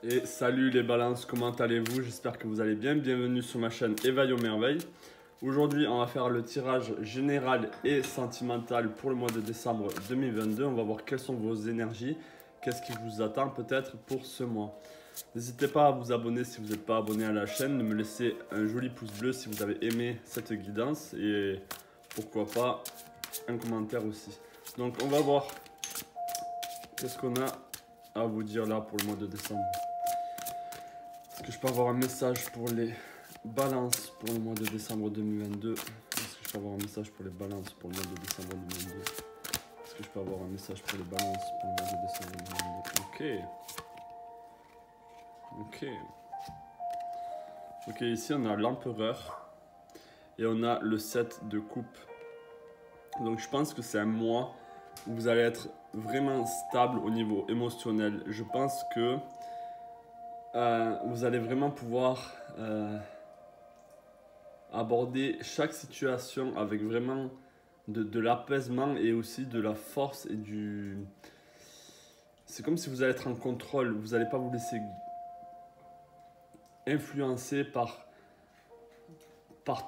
Et salut les balances, comment allez-vous? J'espère que vous allez bien. Bienvenue sur ma chaîne Éveil aux merveilles. Aujourd'hui, on va faire le tirage général et sentimental pour le mois de décembre 2022. On va voir quelles sont vos énergies, qu'est-ce qui vous attend peut-être pour ce mois. N'hésitez pas à vous abonner si vous n'êtes pas abonné à la chaîne, de me laisser un joli pouce bleu si vous avez aimé cette guidance et pourquoi pas un commentaire aussi. Donc on va voir qu'est-ce qu'on a à vous dire là pour le mois de décembre. Est-ce que je peux avoir un message pour les balances pour le mois de décembre 2022? Est-ce que je peux avoir un message pour les balances pour le mois de décembre 2022? Est-ce que je peux avoir un message pour les balances pour le mois de décembre 2022? Ok, ici on a l'empereur et on a le 7 de coupe. Donc je pense que c'est un mois où vous allez être vraiment stable au niveau émotionnel. Je pense que vous allez vraiment pouvoir aborder chaque situation avec vraiment de l'apaisement et aussi de la force et du... C'est comme si vous allez être en contrôle, vous n'allez pas vous laisser influencer par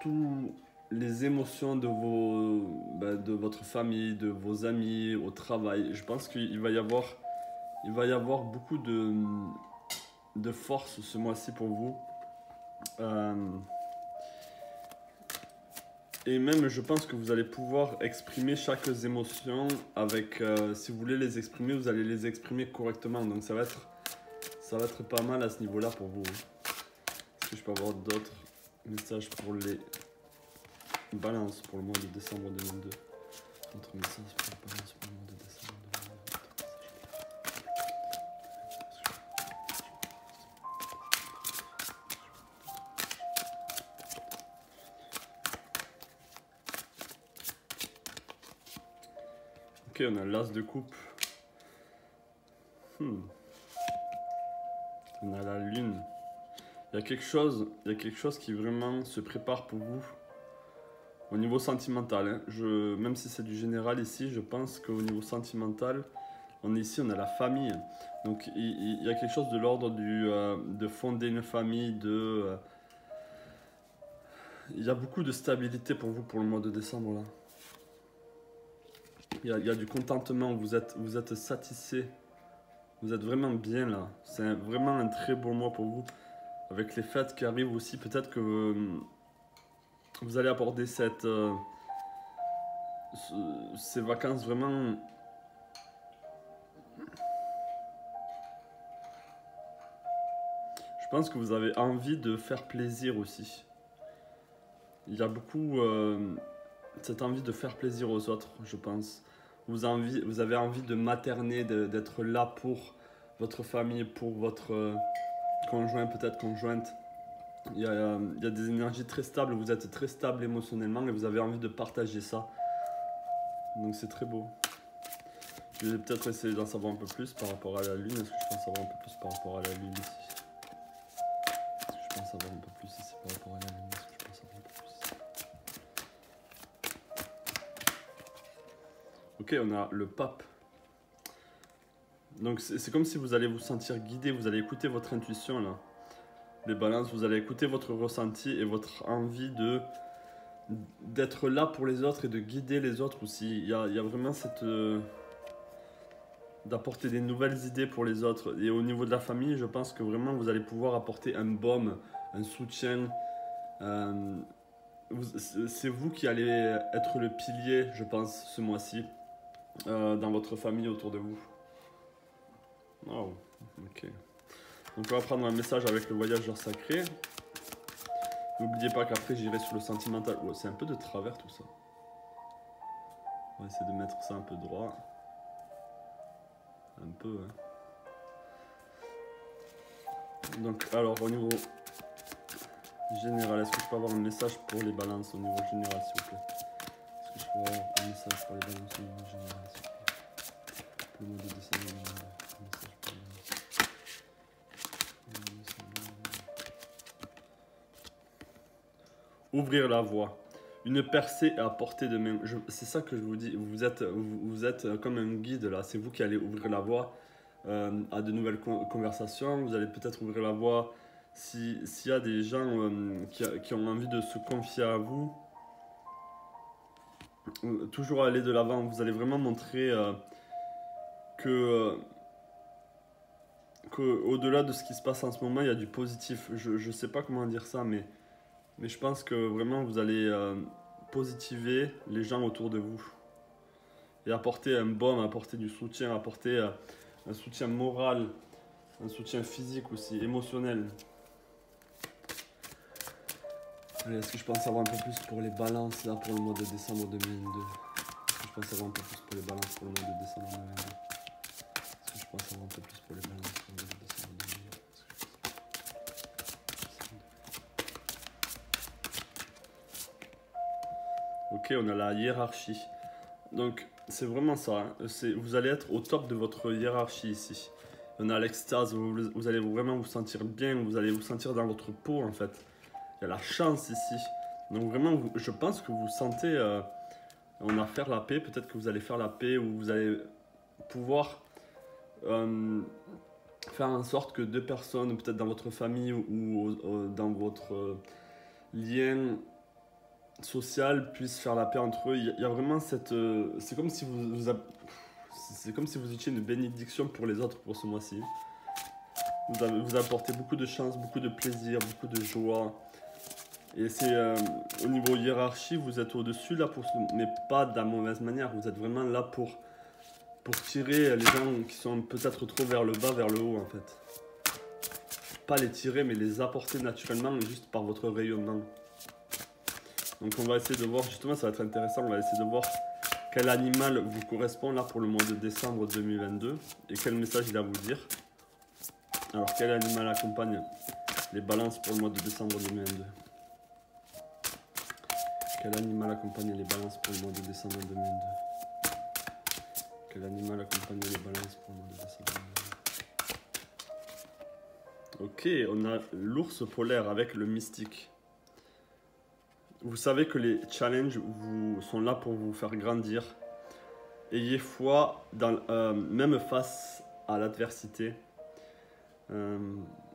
toutes les émotions de votre famille, de vos amis, au travail. Je pense qu'il va y avoir beaucoup de force ce mois-ci pour vous. Et même, je pense que vous allez pouvoir exprimer chaque émotion avec, si vous voulez les exprimer, vous allez les exprimer correctement. Donc ça va être pas mal à ce niveau-là pour vous. Est-ce que je peux avoir d'autres messages pour les balances pour le mois de décembre 2022? D'autres messages pour les balances pour le mois de décembre 2022. Ok, on a l'as de coupe. On a la lune. Il y a quelque chose qui vraiment se prépare pour vous au niveau sentimental. Hein. Même si c'est du général ici, je pense qu'au niveau sentimental, on a la famille. Donc il y a quelque chose de l'ordre de fonder une famille, il y a beaucoup de stabilité pour vous pour le mois de décembre là. Il y a du contentement, vous êtes satisfait, vous êtes vraiment bien là. C'est vraiment un très beau mois pour vous. Avec les fêtes qui arrivent aussi, peut-être que vous allez aborder ces vacances vraiment... Je pense que vous avez envie de faire plaisir aussi. Il y a beaucoup cette envie de faire plaisir aux autres, je pense. Vous avez envie de materner, d'être là pour votre famille, pour votre conjoint, peut-être conjointe. Il y a des énergies très stables, vous êtes très stable émotionnellement et vous avez envie de partager ça. Donc c'est très beau. Je vais peut-être essayer d'en savoir un peu plus par rapport à la lune. Est-ce que je peux en savoir un peu plus par rapport à la lune ici? Est-ce que je peux en savoir un peu plus ici par rapport à la lune? Est-ce que je peux en savoir un peu plus ici? Ok, on a le pape. Donc c'est comme si vous allez vous sentir guidé, vous allez écouter votre intuition là. Les balances, vous allez écouter votre ressenti et votre envie d'être là pour les autres et de guider les autres aussi. Il y a vraiment cette... d'apporter des nouvelles idées pour les autres. Et au niveau de la famille, je pense que vraiment vous allez pouvoir apporter un baume, un soutien. C'est vous qui allez être le pilier, je pense, ce mois-ci, dans votre famille autour de vous. Oh, ok. Donc on va prendre un message avec le voyageur sacré. N'oubliez pas qu'après j'irai sur le sentimental. Oh, c'est un peu de travers tout ça. On va essayer de mettre ça un peu droit. Un peu, hein. Donc, alors, au niveau général, est-ce que je peux avoir un message pour les balances au niveau général, s'il vous plaît? Est-ce que je peux avoir un message pour les balances au niveau général, s'il vous plaît? Pour le mois de décembre, un message pour les balances. Ouvrir la voie. Une percée à portée de main. C'est ça que je vous dis. Vous êtes comme un guide là. C'est vous qui allez ouvrir la voie à de nouvelles conversations. Vous allez peut-être ouvrir la voie s'il y a des gens qui ont envie de se confier à vous. Toujours aller de l'avant. Vous allez vraiment montrer que au-delà de ce qui se passe en ce moment, il y a du positif. Je ne sais pas comment dire ça, mais je pense que vraiment vous allez positiver les gens autour de vous. Et apporter un baume, apporter du soutien, apporter un soutien moral, un soutien physique aussi, émotionnel. Allez, est-ce que je pense avoir un peu plus pour les balances là pour le mois de décembre 2022? Est-ce que je pense avoir un peu plus pour les balances pour le mois de décembre 2022? Est-ce que je pense avoir un peu plus pour les balances pour le mois de décembre 2022? Ok, on a la hiérarchie. Donc, c'est vraiment ça. Hein. Vous allez être au top de votre hiérarchie ici. On a l'extase, vous allez vraiment vous sentir bien, vous allez vous sentir dans votre peau en fait. Il y a la chance ici. Donc vraiment, je pense que vous sentez on a faire la paix. Peut-être que vous allez faire la paix ou vous allez pouvoir faire en sorte que deux personnes, peut-être dans votre famille ou dans votre lien social, puissent faire la paix entre eux. Il y a vraiment cette... c'est comme si c'est comme si vous étiez une bénédiction pour les autres pour ce mois-ci. Vous apportez beaucoup de chance, beaucoup de plaisir, beaucoup de joie. Et c'est au niveau hiérarchie, vous êtes au-dessus là, mais pas de la mauvaise manière. Vous êtes vraiment là pour tirer les gens qui sont peut-être trop vers le bas, vers le haut en fait. Pas les tirer, mais les apporter naturellement juste par votre rayonnement. Donc on va essayer de voir, justement ça va être intéressant, on va essayer de voir quel animal vous correspond là pour le mois de décembre 2022 et quel message il a à vous dire. Alors quel animal accompagne les balances pour le mois de décembre 2022? Quel animal accompagne les balances pour le mois de décembre 2022? Quel animal accompagne les balances pour le mois de décembre 2022? Ok, on a l'ours polaire avec le mystique. Vous savez que les challenges sont là pour vous faire grandir. Ayez foi, même face à l'adversité.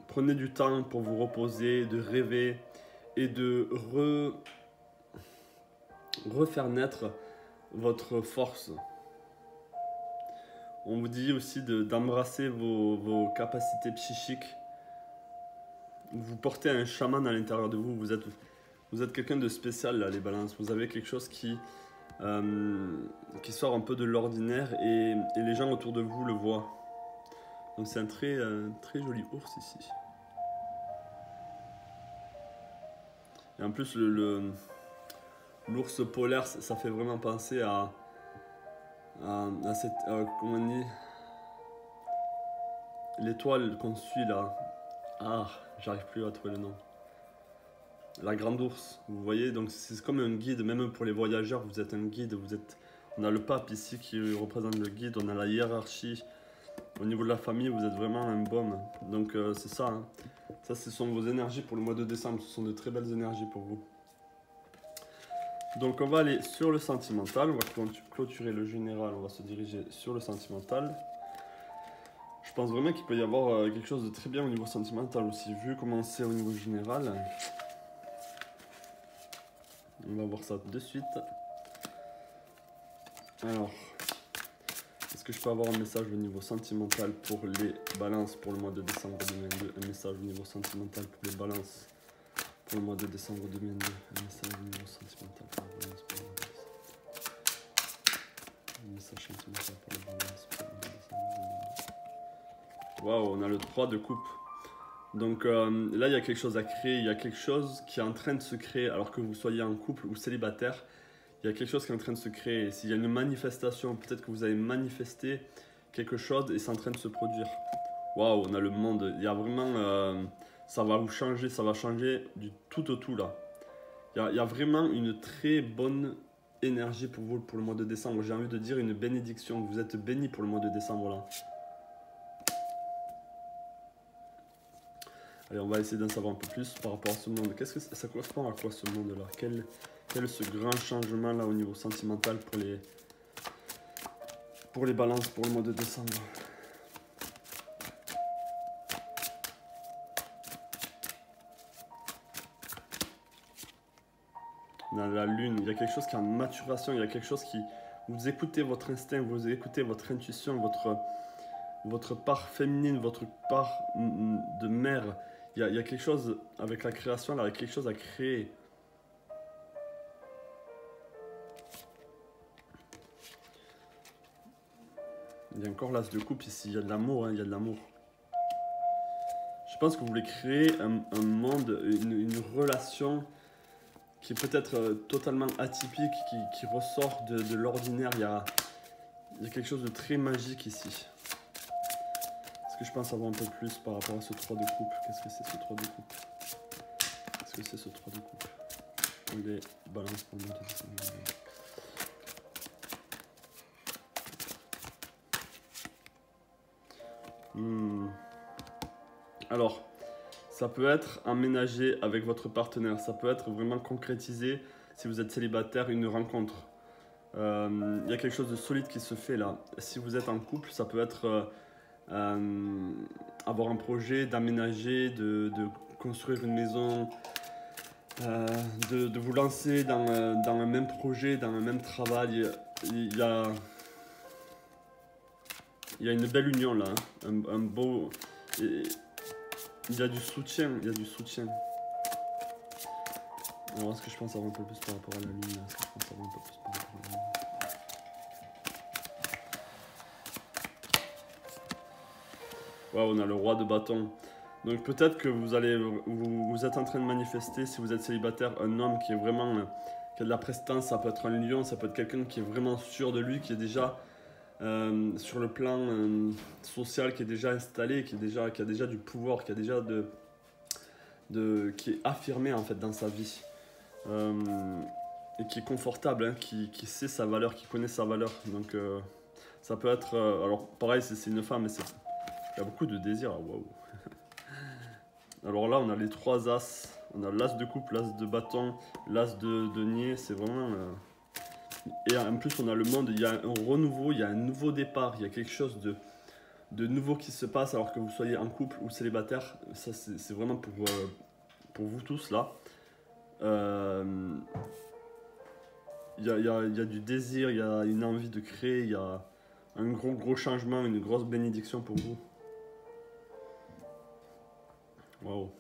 Prenez du temps pour vous reposer, de rêver et de refaire naître votre force. On vous dit aussi d'embrasser vos capacités psychiques. Vous portez un chaman à l'intérieur de vous. Vous êtes quelqu'un de spécial là, les balances. Vous avez quelque chose qui sort un peu de l'ordinaire et les gens autour de vous le voient. Donc c'est un très joli ours ici. Et en plus l'ours polaire, ça fait vraiment penser à cette, comment on dit, l'étoile qu'on suit là. Ah, j'arrive plus à trouver le nom. La grande ours, vous voyez, donc c'est comme un guide, même pour les voyageurs, vous êtes un guide, on a le pape ici qui représente le guide, on a la hiérarchie, au niveau de la famille, vous êtes vraiment un baume, donc c'est ça, hein. Ça ce sont vos énergies pour le mois de décembre, ce sont de très belles énergies pour vous. Donc on va aller sur le sentimental, on va clôturer le général, on va se diriger sur le sentimental. Je pense vraiment qu'il peut y avoir quelque chose de très bien au niveau sentimental aussi, vu comment c'est au niveau général. On va voir ça de suite. Alors, est-ce que je peux avoir un message au niveau sentimental pour les balances pour le mois de décembre 2022? Un message au niveau sentimental pour les balances pour le mois de décembre 2022. Un message au niveau sentimental pour les balances pour le mois de décembre. Un message sentimental pour les balances pour le mois de décembre 2022. Waouh, on a le 3 de coupe. Donc là, il y a quelque chose à créer, il y a quelque chose qui est en train de se créer, alors que vous soyez en couple ou célibataire, il y a quelque chose qui est en train de se créer. S'il y a une manifestation, peut-être que vous avez manifesté quelque chose et c'est en train de se produire. Waouh, on a le monde, il y a vraiment, ça va vous changer, ça va changer du tout au tout là. Il y a vraiment une très bonne énergie pour vous pour le mois de décembre. J'ai envie de dire une bénédiction, vous êtes bénis pour le mois de décembre là. Allez, on va essayer d'en savoir un peu plus par rapport à ce monde. Qu'est-ce que ça correspond à quoi ce monde-là? Quel est ce grand changement là au niveau sentimental pour les balances pour le mois de décembre? On a la lune, il y a quelque chose qui est en maturation, il y a quelque chose qui... Vous écoutez votre instinct, vous écoutez votre intuition, votre part féminine, votre part de mère. Il y a quelque chose avec la création, là, il y a quelque chose à créer. Il y a encore l'as de coupe ici, il y a de l'amour, hein, il y a de l'amour. Je pense que vous voulez créer un monde, une relation qui est peut-être totalement atypique, qui ressort de l'ordinaire. Il y a quelque chose de très magique ici. Est-ce que je pense avoir un peu plus par rapport à ce 3 de coupe? Qu'est-ce que c'est ce 3 de coupe? Qu'est-ce que c'est ce 3 de coupe? On les balance pour le Alors, ça peut être aménagé avec votre partenaire, ça peut être vraiment concrétisé si vous êtes célibataire, une rencontre. Il y a quelque chose de solide qui se fait là. Si vous êtes en couple, ça peut être avoir un projet d'aménager, de construire une maison, de vous lancer dans un même projet, dans un même travail. Il y a une belle union là, hein. un beau... Il y a du soutien, il y a du soutien. Alors est-ce que je pense avoir un peu plus par rapport à la lune? Est-ce que je pense avoir un peu plus par rapport à la lune? Wow, on a le roi de bâton. Donc peut-être que vous êtes en train de manifester, si vous êtes célibataire, un homme qui est vraiment, qui a de la prestance. Ça peut être un lion, ça peut être quelqu'un qui est vraiment sûr de lui, qui est déjà sur le plan social, qui est déjà installé, qui a déjà du pouvoir, qui a déjà qui est affirmé en fait dans sa vie. Et qui est confortable, hein, qui sait sa valeur, qui connaît sa valeur. Donc ça peut être... alors pareil, c'est une femme, mais il y a beaucoup de désir. Waouh. Alors là, on a les 3 as. On a l'as de coupe, l'as de bâton, l'as de denier. C'est vraiment... Et en plus, on a le monde. Il y a un renouveau, il y a un nouveau départ. Il y a quelque chose de nouveau qui se passe alors que vous soyez en couple ou célibataire. Ça, c'est vraiment pour vous tous là. Il y a du désir, il y a une envie de créer, il y a un gros changement, une grosse bénédiction pour vous. Waouh.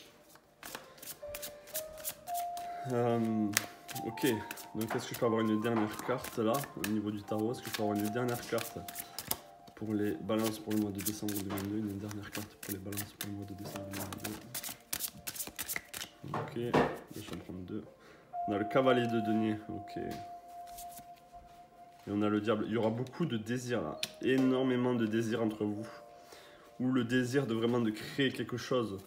Ok, donc est-ce que je peux avoir une dernière carte là, au niveau du tarot? Est-ce que je peux avoir une dernière carte pour les balances pour le mois de décembre 2022? Une dernière carte pour les balances pour le mois de décembre 2022. Ok, je vais en prendre 2. On a le cavalier de denier, ok. Et on a le diable. Il y aura beaucoup de désir là, énormément de désir entre vous. Ou le désir de vraiment de créer quelque chose.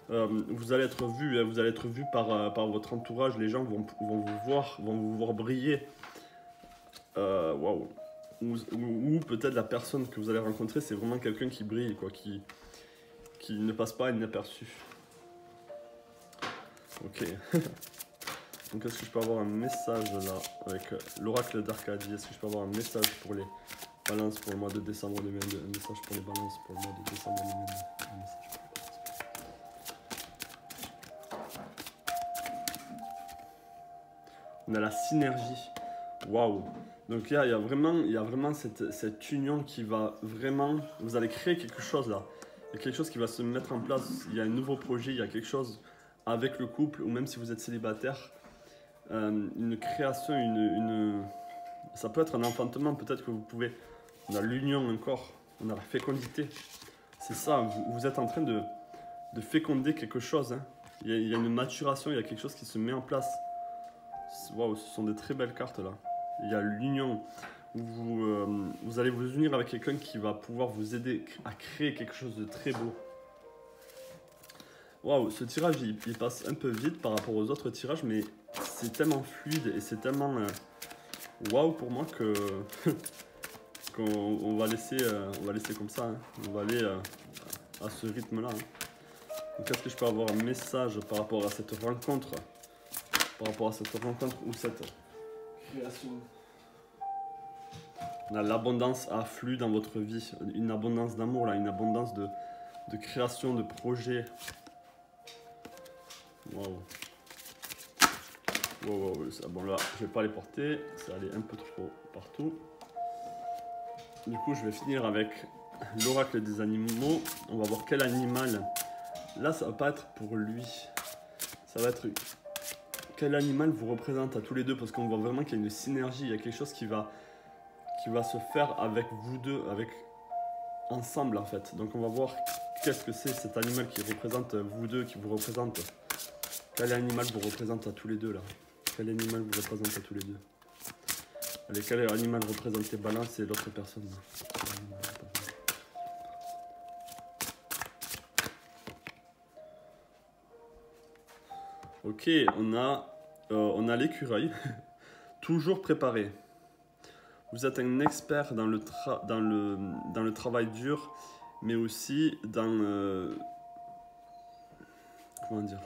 Vous allez être vu, hein, vous allez être vu par votre entourage. Les gens vont vous voir briller. Waouh. Ou peut-être la personne que vous allez rencontrer, c'est vraiment quelqu'un qui brille, quoi, qui ne passe pas inaperçu. Ok. Donc est-ce que je peux avoir un message là avec l'oracle d'Arcadie? Est-ce que je peux avoir un message pour les balances pour le mois de décembre 2022? Un message pour les balances pour le mois de décembre 2022. Un message pour les balances. On a la synergie. Waouh! Donc là, il y a vraiment cette union qui va vraiment... Vous allez créer quelque chose là. Il y a quelque chose qui va se mettre en place. Il y a un nouveau projet, il y a quelque chose avec le couple, ou même si vous êtes célibataire. Une création, ça peut être un enfantement, peut-être que vous pouvez... On a l'union encore, on a la fécondité. C'est ça, vous êtes en train de féconder quelque chose. Hein. Il y a une maturation, il y a quelque chose qui se met en place. Waouh, ce sont des très belles cartes là. Il y a l'union. Vous allez vous unir avec quelqu'un qui va pouvoir vous aider à créer quelque chose de très beau. Waouh, ce tirage il passe un peu vite par rapport aux autres tirages, mais c'est tellement fluide et c'est tellement waouh pour moi que qu'on va laisser comme ça. Hein. On va aller à ce rythme là. Hein. Donc est-ce que je peux avoir un message par rapport à cette rencontre? Par rapport à cette rencontre ou cette création? On a l'abondance afflue dans votre vie, une abondance d'amour là, une abondance de création, de projets. Waouh. Wow, ça, bon là, je vais pas les porter, ça allait un peu trop partout. Du coup, je vais finir avec l'oracle des animaux. On va voir quel animal. Là, ça va pas être pour lui. Ça va être quel animal vous représente à tous les deux, parce qu'on voit vraiment qu'il y a une synergie, il y a quelque chose qui va se faire avec vous deux, avec ensemble en fait. Donc on va voir qu'est-ce que c'est cet animal qui représente vous deux, qui vous représente. Quel animal vous représente à tous les deux là? Quel animal vous représente à tous les deux? Allez, quel animal représente les balances et l'autre personne là? Ok, on a l'écureuil, toujours préparé. Vous êtes un expert dans le travail dur, mais aussi dans... comment dire?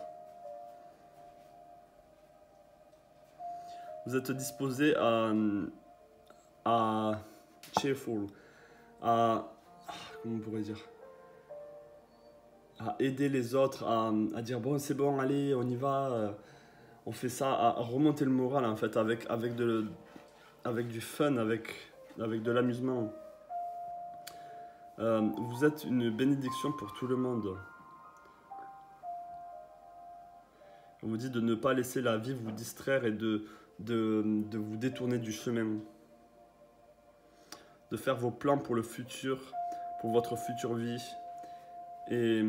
Vous êtes disposé à cheerful, comment on pourrait dire? À aider les autres, à dire bon c'est bon, allez, on y va, on fait ça, à remonter le moral en fait, avec du fun, avec de l'amusement. Vous êtes une bénédiction pour tout le monde. On vous dit de ne pas laisser la vie vous distraire et de vous détourner du chemin. De faire vos plans pour le futur, pour votre future vie. Et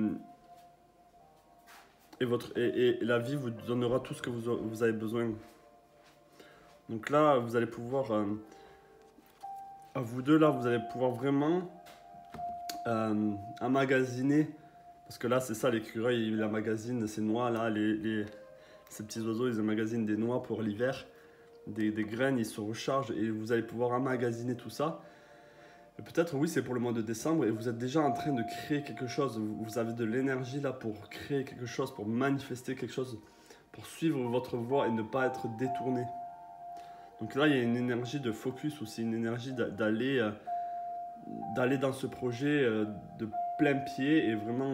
la vie vous donnera tout ce que vous avez besoin. Donc là, vous allez pouvoir, à vous deux, là, vous allez pouvoir vraiment emmagasiner. Parce que là, c'est ça, l'écureuil, il emmagasine ces noix, là, ces petits oiseaux, ils emmagasinent des noix pour l'hiver, des graines, ils se rechargent et vous allez pouvoir emmagasiner tout ça. Et peut-être, oui, c'est pour le mois de décembre et vous êtes déjà en train de créer quelque chose. Vous avez de l'énergie là pour créer quelque chose, pour manifester quelque chose, pour suivre votre voie et ne pas être détourné. Donc là, il y a une énergie de focus aussi, une énergie d'aller dans ce projet de plein pied et vraiment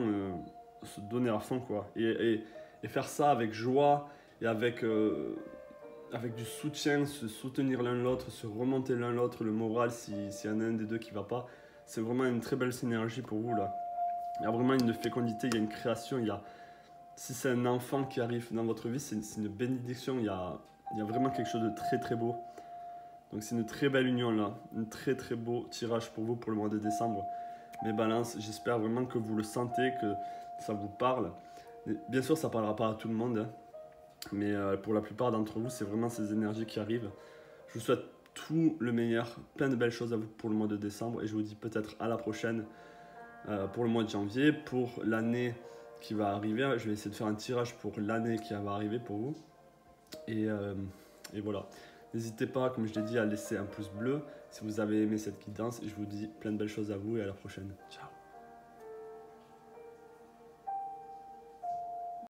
se donner à fond, quoi. Et faire ça avec joie et avec du soutien, se soutenir l'un l'autre, se remonter l'un l'autre le moral s'il y en a un des deux qui ne va pas. C'est vraiment une très belle synergie pour vous là. Il y a vraiment une fécondité, il y a une création, si c'est un enfant qui arrive dans votre vie, c'est une bénédiction, il y a vraiment quelque chose de très très beau. Donc c'est une très belle union là, un très très beau tirage pour vous pour le mois de décembre. Mes balances, j'espère vraiment que vous le sentez, que ça vous parle. Bien sûr, ça ne parlera pas à tout le monde, hein, mais pour la plupart d'entre vous, c'est vraiment ces énergies qui arrivent. Je vous souhaite tout le meilleur, plein de belles choses à vous pour le mois de décembre et je vous dis peut-être à la prochaine pour le mois de janvier, pour l'année qui va arriver. Je vais essayer de faire un tirage pour l'année qui va arriver pour vous. Et voilà. N'hésitez pas, comme je l'ai dit, à laisser un pouce bleu si vous avez aimé cette guidance. Et je vous dis plein de belles choses à vous et à la prochaine. Ciao.